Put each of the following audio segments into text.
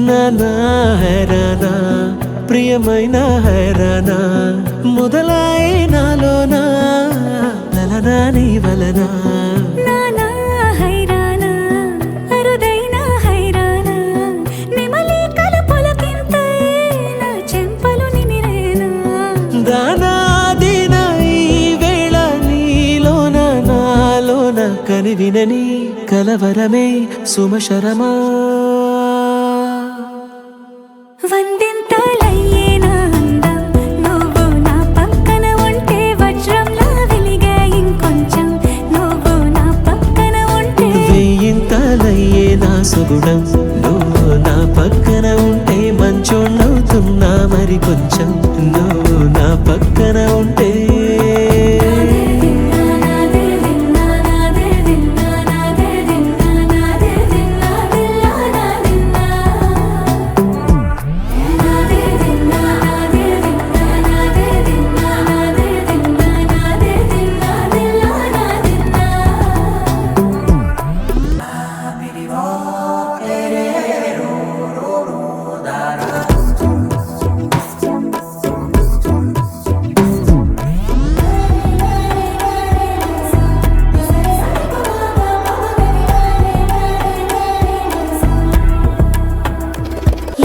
నానా హైరానా ప్రియమైన హైరానా మొదలాయి నాలోనా లలనా నీ వలనా నానా హైరానా అరుదైన హైరానా నెమలి కలుపులకింతై నా చెంపలు నిమిరేనా దానాదిన ఈ వేళ నీలోన నాలోన కనివినని కలవరమే సుమశరమా వందింతలయ్యేనా అందం నువ్వు నా పక్కన ఉంటే వజ్రంలా వెలిగే ఇంకొంచెం నువ్వు నా పక్కన ఉంటే వెయ్యింతలయ్యే నా సుగుణం నువ్వు నా పక్కన ఉంటే మంచోణ్ణవుతున్నా మరి కొంచెం నువ్వు నా పక్కన ఉంటే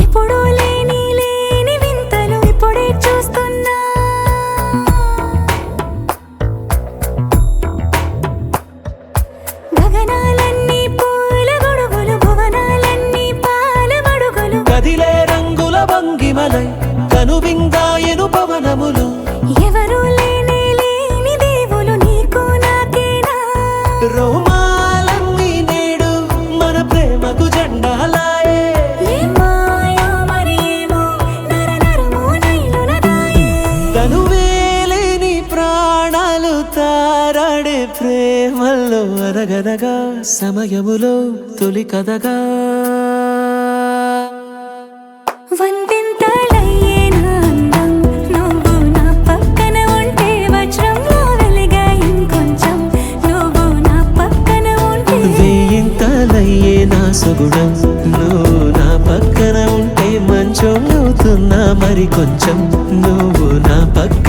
ఎప్పుడూ లేని వింతలు ఇప్పుడే చూస్తున్నా గగనాలన్నీ పూల గొడుగులు భువనాలన్నీ పాల మడుగులు కదిలే రంగుల భంగిమలై కనువిందాయను పవనములు ఎవరూ లేని దేవులు నీకు నాకేనా రోమాలన్నీ నేడు మన ప్రేమకు జెండాలాయే ఏ మాయో మరి ఏమో నరనరమో నైలున దాయే తనువేలేని ప్రాణాలు తారాడే ప్రేమల్లో అనగనగా సమయములో తొలి కథగా వందింతలయ్యేనా అందం నువ్వు నా పక్కన ఉంటే వజ్రంలా వెలిగే ఇంకొంచెం నువ్వు నా పక్కన ఉంటే వెయ్యింతలయ్యే నా సుగుణం నువ్వు నా పక్కన ఉంటే మంచోణ్ణవుతున్నా మరి కొంచెం నువ్వు నా పక్కన